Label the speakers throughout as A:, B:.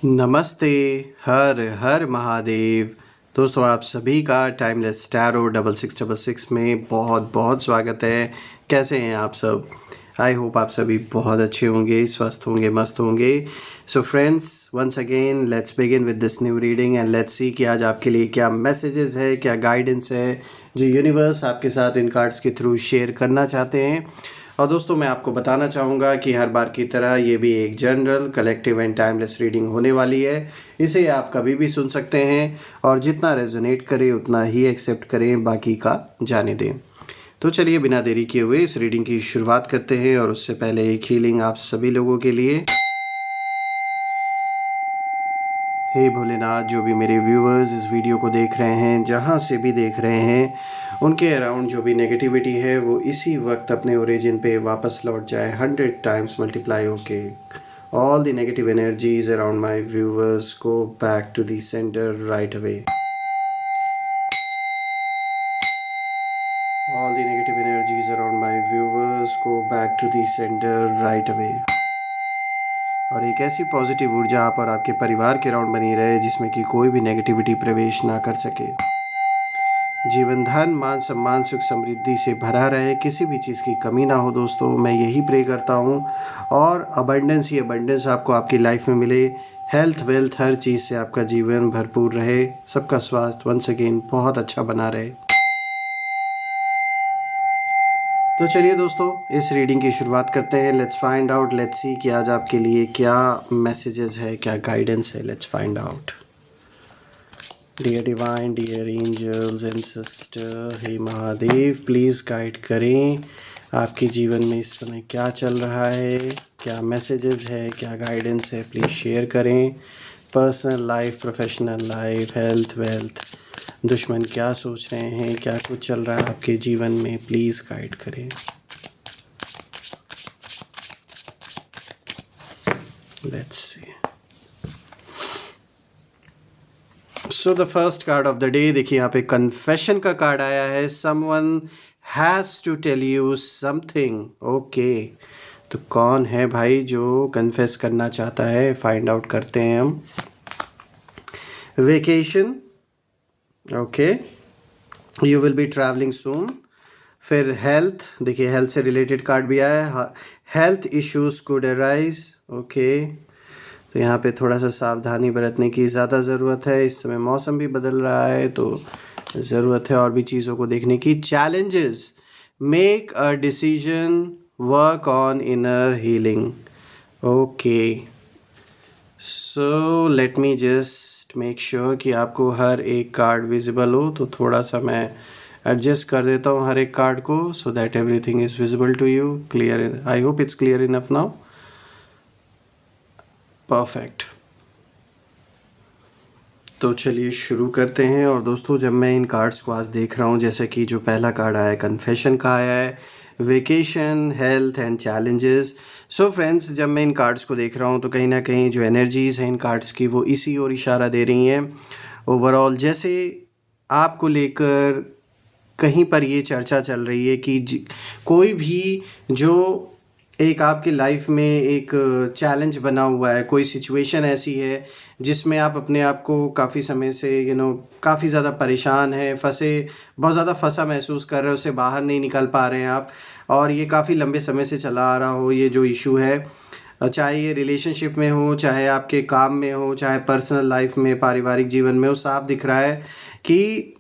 A: नमस्ते। हर हर महादेव। दोस्तों, आप सभी का टाइमलेस टैरो 6666 में बहुत बहुत स्वागत है। कैसे हैं आप सब? आई होप आप सभी बहुत अच्छे होंगे, स्वस्थ होंगे, मस्त होंगे। So friends, once again let's begin with this new reading and let's see कि आज आपके लिए क्या मैसेजेस है, क्या गाइडेंस है जो यूनिवर्स आपके साथ इन कार्ड्स के थ्रू शेयर करना चाहते हैं। और दोस्तों, मैं आपको बताना चाहूँगा कि हर बार की तरह ये भी एक general collective and timeless reading होने वाली है। इसे आप कभी भी सुन सकते हैं और जितना रेजोनेट करे उतना ही एक्सेप्ट करें, बाकी का जाने दें। तो चलिए बिना देरी किए हुए इस रीडिंग की शुरुआत करते हैं। और उससे पहले एक हीलिंग आप सभी लोगों के लिए। हे भोलेनाथ, जो भी मेरे व्यूअर्स इस वीडियो को देख रहे हैं, जहाँ से भी देख रहे हैं, उनके अराउंड जो भी नेगेटिविटी है वो इसी वक्त अपने ओरिजिन पे वापस लौट जाए 100 टाइम्स मल्टीप्लाई होके। All the negative energies around my viewers go back to the centre right away. All the negative energies around my viewers go back to the centre right away. और एक ऐसी positive ऊर्जा आप और आपके परिवार के अराउंड बनी रहे जिसमें कि कोई भी नेगेटिविटी प्रवेश ना कर सके। जीवन धन मान सम्मान सुख समृद्धि से भरा रहे, किसी भी चीज़ की कमी ना हो। दोस्तों, मैं यही प्रे करता हूँ। और अबंडेंस ही अबंडेंस आपको आपकी लाइफ में मिले। हेल्थ वेल्थ हर चीज़ से आपका जीवन भरपूर रहे। सबका स्वास्थ्य वंस अगेन बहुत अच्छा बना रहे। तो चलिए दोस्तों, इस रीडिंग की शुरुआत करते हैं। Let's find out, let's see कि आज आपके लिए क्या मैसेजेस है, क्या गाइडेंस है। Let's find out. Dear divine, dear angels and sister, हे महादेव, प्लीज़ गाइड करें आपके जीवन में इस समय क्या चल रहा है, क्या मैसेजेस है, क्या गाइडेंस है। प्लीज़ शेयर करें। Personal life, professional life, health wealth, दुश्मन क्या सोच रहे हैं, क्या कुछ चल रहा है आपके जीवन में, प्लीज़ गाइड करें। Let's see. So the first card of the day, देखिए यहाँ पे कन्फेशन का कार्ड आया है। Someone has to tell you something. Okay, तो कौन है भाई जो कन्फेस करना चाहता है? फाइंड आउट करते हैं हम। Vacation, okay, you will be travelling soon. फिर हेल्थ, देखिए हेल्थ से रिलेटेड कार्ड भी आया है। Health issues could arise. Okay, तो यहाँ पे थोड़ा सा सावधानी बरतने की ज़्यादा ज़रूरत है। इस समय मौसम भी बदल रहा है तो ज़रूरत है और भी चीज़ों को देखने की। Challenges, make a decision, work on inner healing. Okay, so let me just make sure कि आपको हर एक कार्ड विजिबल हो। तो थोड़ा सा मैं एडजस्ट कर देता हूँ हर एक कार्ड को, so that everything is visible to you. Clear? I hope it's clear enough now. Perfect. तो चलिए शुरू करते हैं। और दोस्तों, जब मैं इन कार्ड्स को आज देख रहा हूँ, जैसे कि जो पहला कार्ड आया है कन्फेशन का आया है, vacation, health and challenges. So friends, जब मैं इन कार्ड्स को देख रहा हूँ तो कहीं ना कहीं जो एनर्जीज़ हैं इन कार्ड्स की वो इसी ओर इशारा दे रही हैं। ओवरऑल जैसे आपको लेकर कहीं पर ये चर्चा चल रही है कि कोई भी जो एक आपकी लाइफ में एक चैलेंज बना हुआ है, कोई सिचुएशन ऐसी है जिसमें आप अपने आप को काफ़ी समय से काफ़ी ज़्यादा परेशान है, फंसे, बहुत ज़्यादा फंसा महसूस कर रहे हो, उससे बाहर नहीं निकल पा रहे हैं आप, और ये काफ़ी लंबे समय से चला आ रहा हो ये जो इशू है। चाहे ये रिलेशनशिप में हो, चाहे आपके काम में हो, चाहे पर्सनल लाइफ में, पारिवारिक जीवन में हो, साफ दिख रहा है कि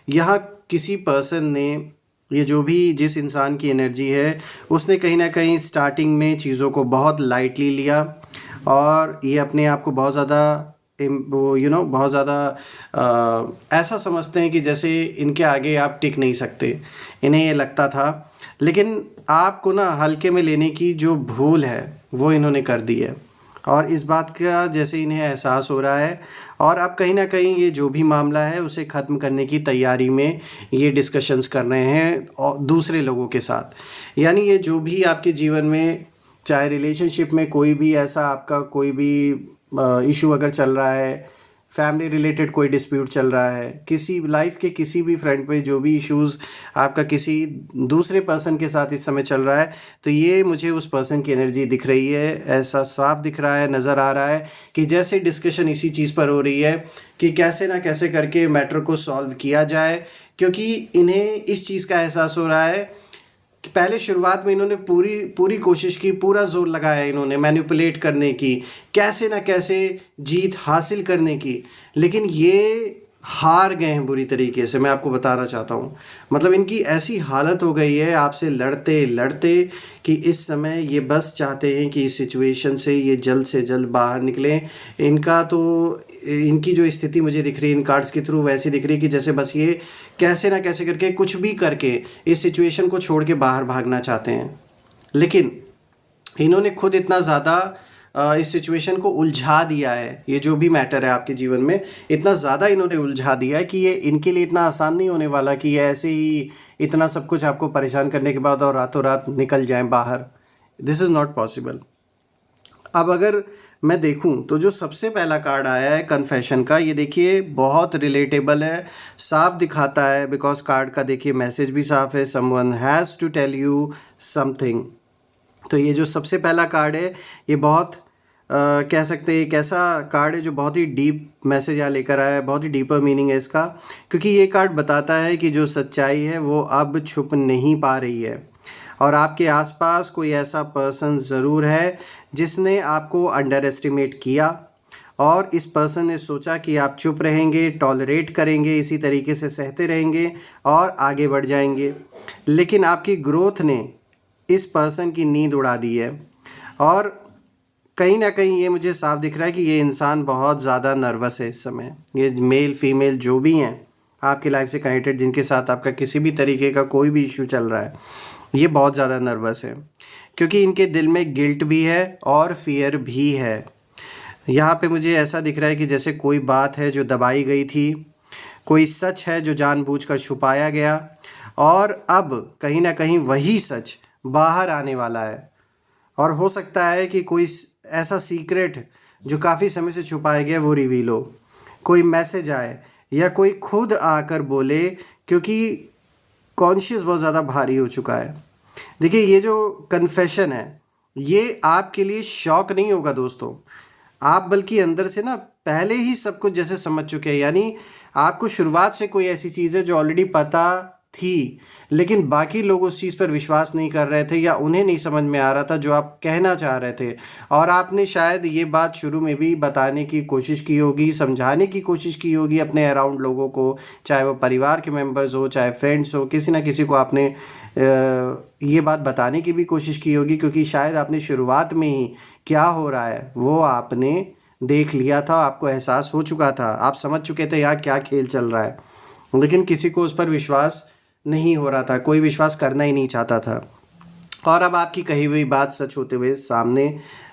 A: यहाँ किसी पर्सन ने, ये जो भी जिस इंसान की एनर्जी है, उसने कहीं ना कहीं स्टार्टिंग में चीज़ों को बहुत लाइटली लिया और ये अपने आप को बहुत ज़्यादा वो बहुत ज़्यादा ऐसा समझते हैं कि जैसे इनके आगे आप टिक नहीं सकते, इन्हें ये लगता था। लेकिन आपको ना हल्के में लेने की जो भूल है वो इन्होंने कर दी है और इस बात का जैसे इन्हें एहसास हो रहा है और अब कहीं ना कहीं ये जो भी मामला है उसे ख़त्म करने की तैयारी में ये डिस्कशंस कर रहे हैं और दूसरे लोगों के साथ। यानी ये जो भी आपके जीवन में, चाहे रिलेशनशिप में कोई भी ऐसा आपका कोई भी इशू अगर चल रहा है, फैमिली रिलेटेड कोई डिस्प्यूट चल रहा है, किसी लाइफ के किसी भी फ्रंट पे जो भी इश्यूज़ आपका किसी दूसरे पर्सन के साथ इस समय चल रहा है, तो ये मुझे उस पर्सन की एनर्जी दिख रही है। ऐसा साफ दिख रहा है, नज़र आ रहा है कि जैसे डिस्कशन इसी चीज़ पर हो रही है कि कैसे ना कैसे करके मैटर को सॉल्व किया जाए, क्योंकि इन्हें इस चीज़ का एहसास हो रहा है कि पहले शुरुआत में इन्होंने पूरी पूरी कोशिश की, पूरा जोर लगाया इन्होंने मैनिपुलेट करने की, कैसे ना कैसे जीत हासिल करने की, लेकिन ये हार गए हैं बुरी तरीके से। मैं आपको बताना चाहता हूँ, मतलब इनकी ऐसी हालत हो गई है आपसे लड़ते लड़ते कि इस समय ये बस चाहते हैं कि इस सिचुएशन से ये जल्द से जल्द बाहर निकलें। इनका तो इनकी जो स्थिति मुझे दिख रही है इन कार्ड्स के थ्रू वैसी दिख रही है कि जैसे बस ये कैसे ना कैसे करके कुछ भी करके इस सिचुएशन को छोड़ के बाहर भागना चाहते हैं। लेकिन इन्होंने खुद इतना ज़्यादा इस सिचुएशन को उलझा दिया है, ये जो भी मैटर है आपके जीवन में इतना ज़्यादा इन्होंने उलझा दिया है कि ये इनके लिए इतना आसान नहीं होने वाला कि ये ऐसे ही इतना सब कुछ आपको परेशान करने के बाद और रातों रात निकल जाएं बाहर। This is not possible. अब अगर मैं देखूं तो जो सबसे पहला कार्ड आया है कन्फेशन का, ये देखिए बहुत रिलेटेबल है, साफ दिखाता है, बिकॉज कार्ड का देखिए मैसेज भी साफ है, someone has to tell you something. तो ये जो सबसे पहला कार्ड है ये बहुत कह सकते हैं एक ऐसा कार्ड है जो बहुत ही डीप मैसेज यहाँ लेकर आया है, बहुत ही डीपर मीनिंग है इसका, क्योंकि ये कार्ड बताता है कि जो सच्चाई है वो अब छुप नहीं पा रही है और आपके आसपास कोई ऐसा पर्सन ज़रूर है जिसने आपको अंडर एस्टिमेट किया और इस पर्सन ने सोचा कि आप चुप रहेंगे, टॉलरेट करेंगे, इसी तरीके से सहते रहेंगे और आगे बढ़ जाएंगे। लेकिन आपकी ग्रोथ ने इस पर्सन की नींद उड़ा दी है और कहीं ना कहीं ये मुझे साफ दिख रहा है कि ये इंसान बहुत ज़्यादा नर्वस है इस समय। ये मेल फीमेल जो भी हैं आपकी लाइफ से कनेक्टेड, जिनके साथ आपका किसी भी तरीके का कोई भी इशू चल रहा है, ये बहुत ज़्यादा नर्वस है क्योंकि इनके दिल में गिल्ट भी है और फियर भी है। यहाँ पे मुझे ऐसा दिख रहा है कि जैसे कोई बात है जो दबाई गई थी, कोई सच है जो जानबूझकर छुपाया गया और अब कहीं ना कहीं वही सच बाहर आने वाला है। और हो सकता है कि कोई ऐसा सीक्रेट जो काफ़ी समय से छुपाया गया वो रिवील हो, कोई मैसेज आए या कोई खुद आकर बोले, क्योंकि कॉन्शियस बहुत ज़्यादा भारी हो चुका है। देखिए ये जो कन्फेशन है ये आपके लिए शॉक नहीं होगा दोस्तों, आप बल्कि अंदर से ना पहले ही सब कुछ जैसे समझ चुके हैं, यानी आपको शुरुआत से कोई ऐसी चीज़ है जो ऑलरेडी पता थी, लेकिन बाकी लोग उस चीज़ पर विश्वास नहीं कर रहे थे या उन्हें नहीं समझ में आ रहा था जो आप कहना चाह रहे थे। और आपने शायद ये बात शुरू में भी बताने की कोशिश की होगी, समझाने की कोशिश की होगी अपने अराउंड लोगों को, चाहे वो परिवार के मेंबर्स हो, चाहे फ्रेंड्स हो, किसी ना किसी को आपने ये बात बताने की भी कोशिश की होगी, क्योंकि शायद आपने शुरुआत में ही क्या हो रहा है वो आपने देख लिया था, आपको एहसास हो चुका था, आप समझ चुके थे यहाँ क्या खेल चल रहा है, लेकिन किसी को उस पर विश्वास नहीं हो रहा था, कोई विश्वास करना ही नहीं चाहता था। और अब आपकी कही हुई बात सच होते हुए सामने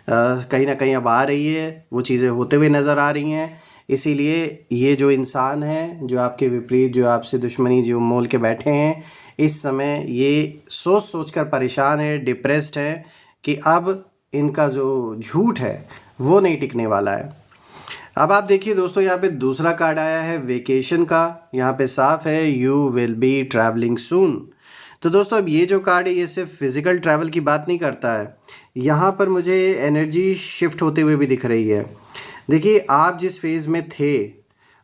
A: कहीं ना कहीं अब आ रही है, वो चीज़ें होते हुए नज़र आ रही हैं। इसीलिए ये जो इंसान है जो आपके विपरीत, जो आपसे दुश्मनी जो मोल के बैठे हैं, इस समय ये सोच सोच कर परेशान है, डिप्रेस्ड है कि अब इनका जो झूठ है वो नहीं टिकने वाला है। अब आप देखिए दोस्तों, यहाँ पे दूसरा कार्ड आया है वेकेशन का। यहाँ पे साफ है यू विल बी ट्रैवलिंग सून। तो दोस्तों अब ये जो कार्ड है ये सिर्फ फिज़िकल ट्रैवल की बात नहीं करता है, यहाँ पर मुझे एनर्जी शिफ्ट होते हुए भी दिख रही है। देखिए आप जिस फेज़ में थे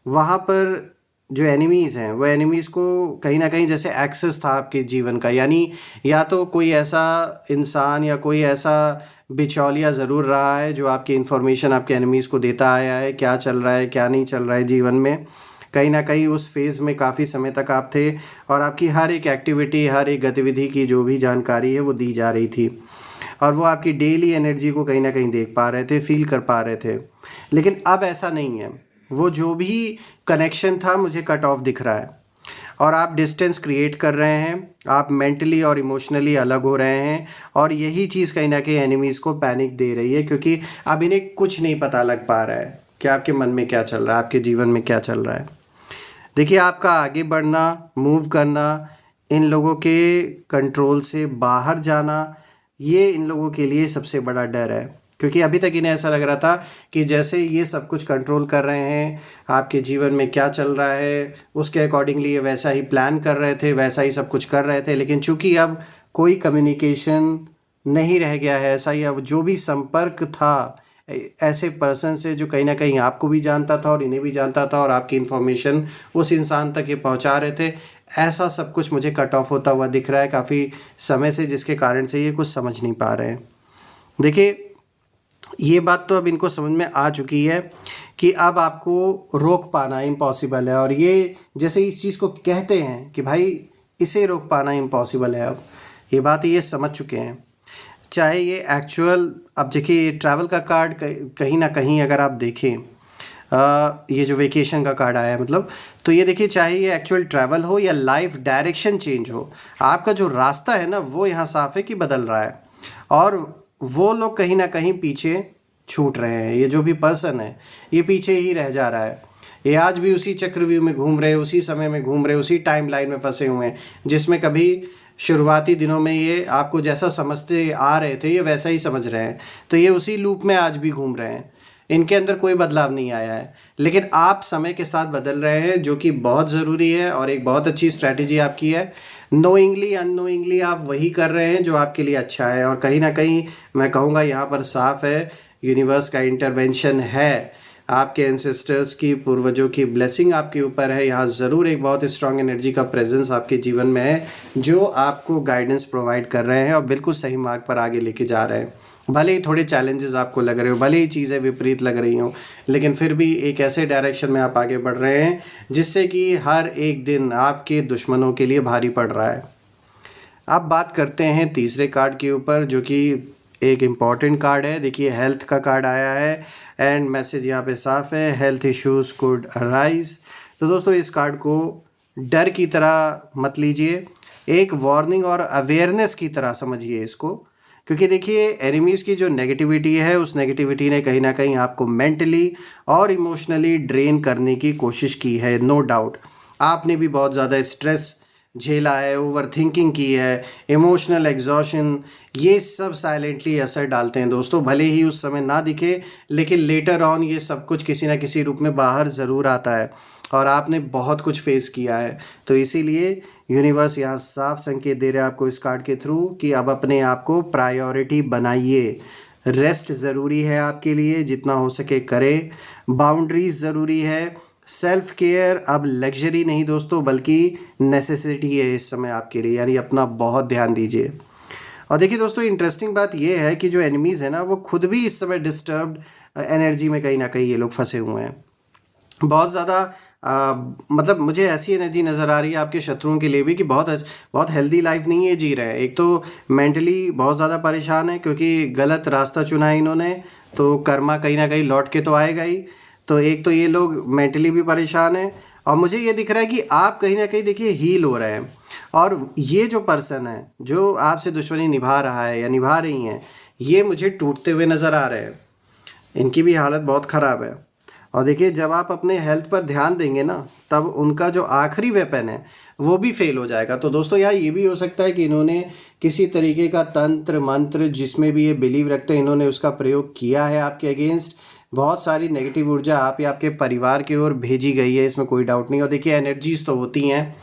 A: वहाँ पर जो एनिमीज़ हैं वो एनिमीज़ को कहीं ना कहीं जैसे एक्सेस था आपके जीवन का, यानी या तो कोई ऐसा इंसान या कोई ऐसा बिचौलिया ज़रूर रहा है जो आपकी इन्फॉर्मेशन आपके एनिमीज़ को देता आया है, क्या चल रहा है क्या नहीं चल रहा है जीवन में। कहीं ना कहीं उस फेज़ में काफ़ी समय तक आप थे और आपकी हर एक एक्टिविटी, हर एक गतिविधि की जो भी जानकारी है वो दी जा रही थी और वो आपकी डेली एनर्जी को कहीं ना कहीं देख पा रहे थे, फील कर पा रहे थे। लेकिन अब ऐसा नहीं है, वो जो भी कनेक्शन था मुझे कट ऑफ दिख रहा है और आप डिस्टेंस क्रिएट कर रहे हैं, आप मेंटली और इमोशनली अलग हो रहे हैं और यही चीज़ कहीं ना कहीं एनिमीज़ को पैनिक दे रही है, क्योंकि अब इन्हें कुछ नहीं पता लग पा रहा है कि आपके मन में क्या चल रहा है, आपके जीवन में क्या चल रहा है। देखिए आपका आगे बढ़ना, मूव करना, इन लोगों के कंट्रोल से बाहर जाना, ये इन लोगों के लिए सबसे बड़ा डर है। क्योंकि अभी तक इन्हें ऐसा लग रहा था कि जैसे ये सब कुछ कंट्रोल कर रहे हैं, आपके जीवन में क्या चल रहा है उसके अकॉर्डिंगली ये वैसा ही प्लान कर रहे थे, वैसा ही सब कुछ कर रहे थे। लेकिन चूंकि अब कोई कम्युनिकेशन नहीं रह गया है ऐसा ही, अब जो भी संपर्क था ऐसे पर्सन से जो कहीं ना कहीं आपको भी जानता था और इन्हें भी जानता था और आपकी इन्फॉर्मेशन उस इंसान तक ये पहुंचा रहे थे, ऐसा सब कुछ मुझे कट ऑफ होता हुआ दिख रहा है काफ़ी समय से, जिसके कारण से ये कुछ समझ नहीं पा रहे हैं। देखिए, ये बात तो अब इनको समझ में आ चुकी है कि अब आपको रोक पाना इम्पॉसिबल है, और ये जैसे इस चीज़ को कहते हैं कि भाई इसे रोक पाना इम्पॉसिबल है, अब ये बात ये समझ चुके हैं। चाहे ये एक्चुअल, अब देखिए ट्रैवल का कार्ड कहीं ना कहीं अगर आप देखें, ये जो वेकेशन का कार्ड आया है मतलब, तो ये देखिए चाहे ये एक्चुअल ट्रैवल हो या लाइफ डायरेक्शन चेंज हो, आपका जो रास्ता है ना वो यहाँ साफ है कि बदल रहा है, और वो लोग कहीं ना कहीं पीछे छूट रहे हैं। ये जो भी पर्सन है ये पीछे ही रह जा रहा है, ये आज भी उसी चक्रव्यूह में घूम रहे हैं, उसी समय में घूम रहे हैं, उसी टाइम लाइन में फंसे हुए हैं जिसमें कभी शुरुआती दिनों में ये आपको जैसा समझते आ रहे थे ये वैसा ही समझ रहे हैं। तो ये उसी लूप में आज भी घूम रहे हैं, इनके अंदर कोई बदलाव नहीं आया है। लेकिन आप समय के साथ बदल रहे हैं, जो कि बहुत ज़रूरी है और एक बहुत अच्छी स्ट्रैटेजी आपकी है। नोइंगली अननोइंगली आप वही कर रहे हैं जो आपके लिए अच्छा है, और कहीं ना कहीं मैं कहूँगा यहाँ पर साफ है यूनिवर्स का इंटरवेंशन है, आपके एंसेस्टर्स की, पूर्वजों की ब्लेसिंग आपके ऊपर है। यहाँ ज़रूर एक बहुत स्ट्रांग एनर्जी का प्रेजेंस आपके जीवन में है जो आपको गाइडेंस प्रोवाइड कर रहे हैं और बिल्कुल सही मार्ग पर आगे लेके जा रहे हैं। भले ही थोड़े चैलेंजेस आपको लग रहे हो, भले ही चीज़ें विपरीत लग रही हों, लेकिन फिर भी एक ऐसे डायरेक्शन में आप आगे बढ़ रहे हैं जिससे कि हर एक दिन आपके दुश्मनों के लिए भारी पड़ रहा है। अब बात करते हैं तीसरे कार्ड के ऊपर, जो कि एक इम्पॉर्टेंट कार्ड है। देखिए हेल्थ का कार्ड आया है एंड मैसेज यहाँ पे साफ है, हेल्थ इश्यूज कुड अराइज। तो दोस्तों इस कार्ड को डर की तरह मत लीजिए, एक वार्निंग और अवेयरनेस की तरह समझिए इसको, क्योंकि देखिए एनिमीज़ की जो नेगेटिविटी है उस नेगेटिविटी ने कहीं ना कहीं आपको मेंटली और इमोशनली ड्रेन करने की कोशिश की है। नो डाउट आपने भी बहुत ज़्यादा स्ट्रेस झेला है, ओवर थिंकिंग की है, इमोशनल एग्जॉशन, ये सब साइलेंटली असर डालते हैं दोस्तों। भले ही उस समय ना दिखे, लेकिन लेटर ऑन ये सब कुछ किसी ना किसी रूप में बाहर ज़रूर आता है, और आपने बहुत कुछ फेस किया है। तो इसीलिए यूनिवर्स यहाँ साफ संकेत दे रहा है आपको इस कार्ड के थ्रू कि अब अपने आप को प्रायोरिटी बनाइए। रेस्ट ज़रूरी है आपके लिए, जितना हो सके करें, बाउंड्रीज ज़रूरी है, सेल्फ केयर अब लग्जरी नहीं दोस्तों बल्कि नेसेसिटी है इस समय आपके लिए, यानी अपना बहुत ध्यान दीजिए। और देखिए दोस्तों इंटरेस्टिंग बात ये है कि जो एनिमीज़ है ना वो खुद भी इस समय डिस्टर्ब्ड एनर्जी में कहीं ना कहीं ये लोग फंसे हुए हैं बहुत ज़्यादा। मतलब मुझे ऐसी एनर्जी नज़र आ रही है आपके शत्रुओं के लिए भी कि बहुत हेल्दी लाइफ नहीं है जी रहे हैं। एक तो मेंटली बहुत ज़्यादा परेशान है क्योंकि गलत रास्ता चुना है इन्होंने, तो कर्मा कहीं ना कहीं लौट के तो आएगा ही। तो एक तो ये लोग मेंटली भी परेशान हैं, और मुझे ये दिख रहा है कि आप कहीं ना कहीं देखिए हील हो रहे हैं, और ये जो पर्सन है जो आपसे दुश्मनी निभा रहा है या निभा रही हैं, ये मुझे टूटते हुए नज़र आ रहे हैं, इनकी भी हालत बहुत ख़राब है। और देखिए जब आप अपने हेल्थ पर ध्यान देंगे ना, तब उनका जो आखिरी वेपन है वो भी फेल हो जाएगा। तो दोस्तों यहाँ ये भी हो सकता है कि इन्होंने किसी तरीके का तंत्र मंत्र, जिसमें भी ये बिलीव रखते हैं, इन्होंने उसका प्रयोग किया है आपके अगेंस्ट। बहुत सारी नेगेटिव ऊर्जा आप या आपके परिवार की ओर भेजी गई है, इसमें कोई डाउट नहीं। और देखिए एनर्जीज तो होती हैं,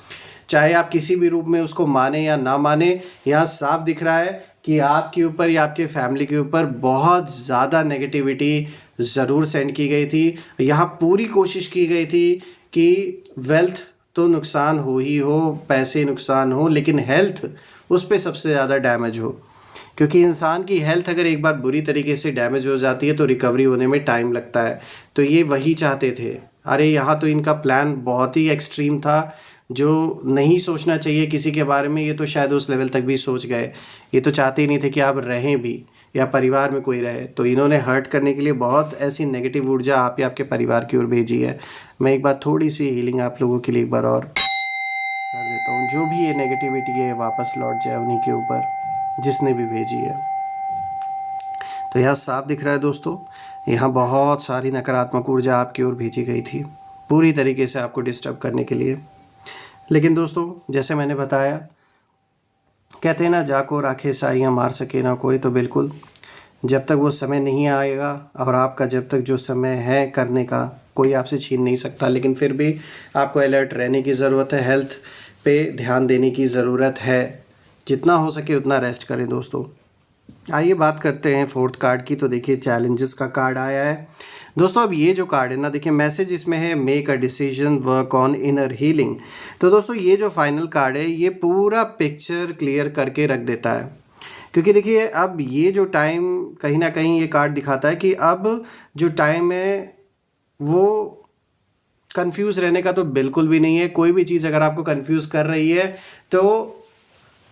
A: चाहे आप किसी भी रूप में उसको माने या ना माने, यहाँ साफ दिख रहा है कि आपके ऊपर या आपके फैमिली के ऊपर बहुत ज़्यादा नेगेटिविटी ज़रूर सेंड की गई थी। यहाँ पूरी कोशिश की गई थी कि वेल्थ तो नुकसान हो ही हो, पैसे नुकसान हो, लेकिन हेल्थ उस पर सबसे ज़्यादा डैमेज हो, क्योंकि इंसान की हेल्थ अगर एक बार बुरी तरीके से डैमेज हो जाती है तो रिकवरी होने में टाइम लगता है। तो ये वही चाहते थे। अरे यहाँ तो इनका प्लान बहुत ही एक्सट्रीम था, जो नहीं सोचना चाहिए किसी के बारे में, ये तो शायद उस लेवल तक भी सोच गए। ये तो चाहते ही नहीं थे कि आप रहें भी या परिवार में कोई रहे, तो इन्होंने हर्ट करने के लिए बहुत ऐसी नेगेटिव ऊर्जा आप या आपके परिवार की ओर भेजी है। मैं एक बार थोड़ी सी हीलिंग आप लोगों के लिए एक बार और कर देता हूँ, जो भी ये नेगेटिविटी है वापस लौट जाए उन्हीं के ऊपर जिसने भी भेजी है। तो यहाँ साफ दिख रहा है दोस्तों, यहाँ बहुत सारी नकारात्मक ऊर्जा आपकी ओर भेजी गई थी पूरी तरीके से आपको डिस्टर्ब करने के लिए। लेकिन दोस्तों जैसे मैंने बताया, कहते हैं ना जाको राखे साइयाँ मार सके ना कोई, तो बिल्कुल जब तक वो समय नहीं आएगा और आपका जब तक जो समय है करने का कोई आपसे छीन नहीं सकता, लेकिन फिर भी आपको अलर्ट रहने की ज़रूरत है, हेल्थ पे ध्यान देने की ज़रूरत है। जितना हो सके उतना रेस्ट करें दोस्तों। आइए बात करते हैं फोर्थ कार्ड की। तो देखिए चैलेंजेस का कार्ड आया है दोस्तों। अब ये जो कार्ड है ना, देखिए मैसेज इसमें है make a decision work on inner healing. तो दोस्तों ये जो फाइनल कार्ड है ये पूरा पिक्चर क्लियर करके रख देता है, क्योंकि देखिए अब ये जो टाइम कहीं ना कहीं ये कार्ड दिखाता है कि अब जो टाइम है वो कंफ्यूज रहने का तो बिल्कुल भी नहीं है। कोई भी चीज़ अगर आपको कंफ्यूज कर रही है तो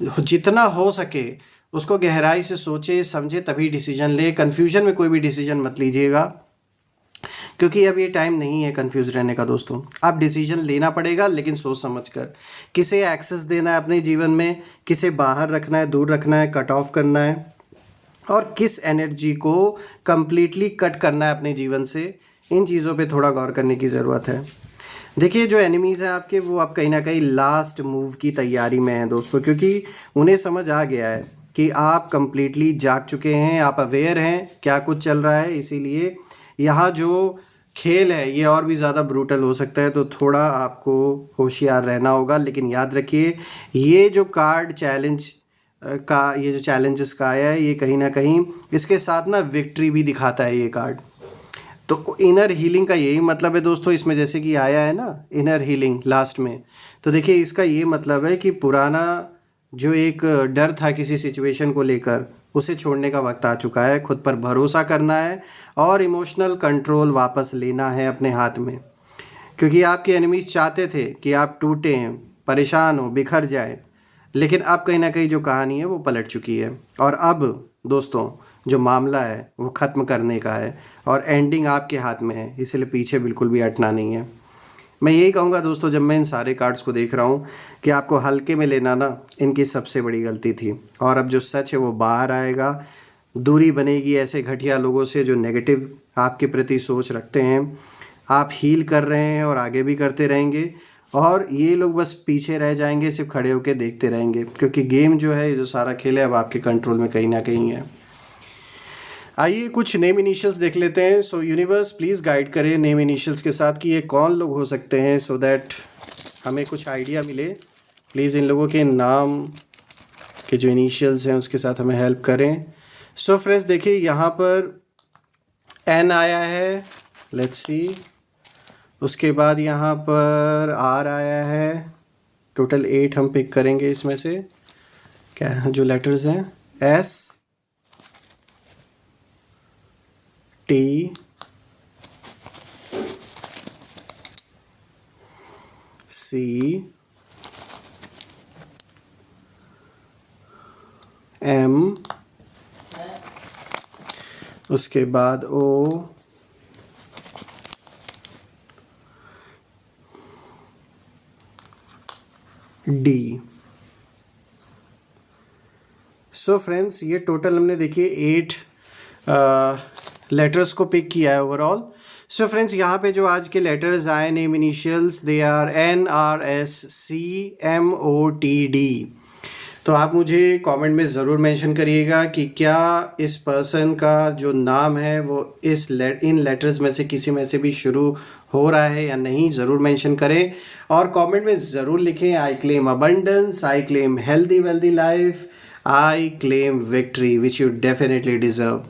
A: जितना हो सके उसको गहराई से सोचे समझे तभी डिसीजन ले। कन्फ्यूजन में कोई भी डिसीजन मत लीजिएगा, क्योंकि अब ये टाइम नहीं है कंफ्यूज रहने का दोस्तों। आप डिसीजन लेना पड़ेगा, लेकिन सोच समझ कर। किसे एक्सेस देना है अपने जीवन में, किसे बाहर रखना है, दूर रखना है, कट ऑफ करना है, और किस एनर्जी को कंप्लीटली कट करना है अपने जीवन से, इन चीज़ों पे थोड़ा गौर करने की ज़रूरत है। देखिए जो एनिमीज़ हैं आपके, वो आप कहीं ना कहीं लास्ट मूव की तैयारी में हैं दोस्तों, क्योंकि उन्हें समझ आ गया है कि आप कंप्लीटली जाग चुके हैं, आप अवेयर हैं क्या कुछ चल रहा है। इसीलिए यहाँ जो खेल है ये और भी ज़्यादा ब्रूटल हो सकता है, तो थोड़ा आपको होशियार रहना होगा। लेकिन याद रखिए ये जो कार्ड चैलेंज का, ये जो चैलेंजेस का आया है, ये कहीं ना कहीं इसके साथ ना विक्ट्री भी दिखाता है ये कार्ड। तो इनर हीलिंग का यही मतलब है दोस्तों इसमें, जैसे कि आया है ना इनर हीलिंग लास्ट में। तो देखिए इसका ये मतलब है कि पुराना जो एक डर था किसी सिचुएशन को लेकर, उसे छोड़ने का वक्त आ चुका है। खुद पर भरोसा करना है और इमोशनल कंट्रोल वापस लेना है अपने हाथ में, क्योंकि आपके एनिमीज चाहते थे कि आप टूटें, परेशान हो, बिखर जाएं। लेकिन अब कहीं ना कहीं जो कहानी है वो पलट चुकी है, और अब दोस्तों जो मामला है वो ख़त्म करने का है और एंडिंग आपके हाथ में है। इसलिए पीछे बिल्कुल भी हटना नहीं है। मैं यही कहूँगा दोस्तों, जब मैं इन सारे कार्ड्स को देख रहा हूँ, कि आपको हल्के में लेना ना इनकी सबसे बड़ी गलती थी। और अब जो सच है वो बाहर आएगा। दूरी बनेगी ऐसे घटिया लोगों से जो नेगेटिव आपके प्रति सोच रखते हैं। आप हील कर रहे हैं और आगे भी करते रहेंगे, और ये लोग बस पीछे रह जाएंगे, सिर्फ खड़े होकर देखते रहेंगे, क्योंकि गेम जो है, जो सारा खेल है, अब आपके कंट्रोल में कहीं ना कहीं है। आइए कुछ नेम इनिशियल्स देख लेते हैं। सो यूनिवर्स प्लीज़ गाइड करें नेम इनिशियल्स के साथ कि ये कौन लोग हो सकते हैं, सो दैट हमें कुछ आइडिया मिले। प्लीज़ इन लोगों के नाम के जो इनिशियल्स हैं उसके साथ हमें हेल्प करें। सो फ्रेंड्स देखिए यहाँ पर एन आया है, लेट्स सी। उसके बाद यहाँ पर आर आया है। टोटल 8 हम पिक करेंगे इसमें से। क्या जो लेटर्स हैं, एस, टी, सी, एम, उसके बाद ओ, डी। सो फ्रेंड्स ये टोटल हमने देखिए 8 लेटर्स को पिक किया है ओवरऑल। सो फ्रेंड्स यहाँ पे जो आज के लेटर्स आए name initials, they are N, R, S, C, M, O, T, D. तो आप मुझे कमेंट में ज़रूर मेंशन करिएगा कि क्या इस पर्सन का जो नाम है वो इन लेटर्स में से किसी में से भी शुरू हो रहा है या नहीं। ज़रूर मेंशन करें और कमेंट में ज़रूर लिखें I claim abundance, I claim healthy wealthy life, I claim victory which you definitely deserve.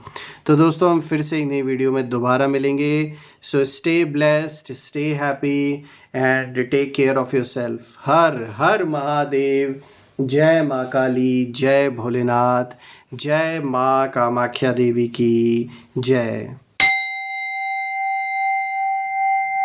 A: तो दोस्तों हम फिर से एक नई वीडियो में दोबारा मिलेंगे। So stay blessed, stay happy and take care of your self. हर हर महादेव। जय माँ काली, जय भोलेनाथ, जय माँ कामाख्या देवी की जय।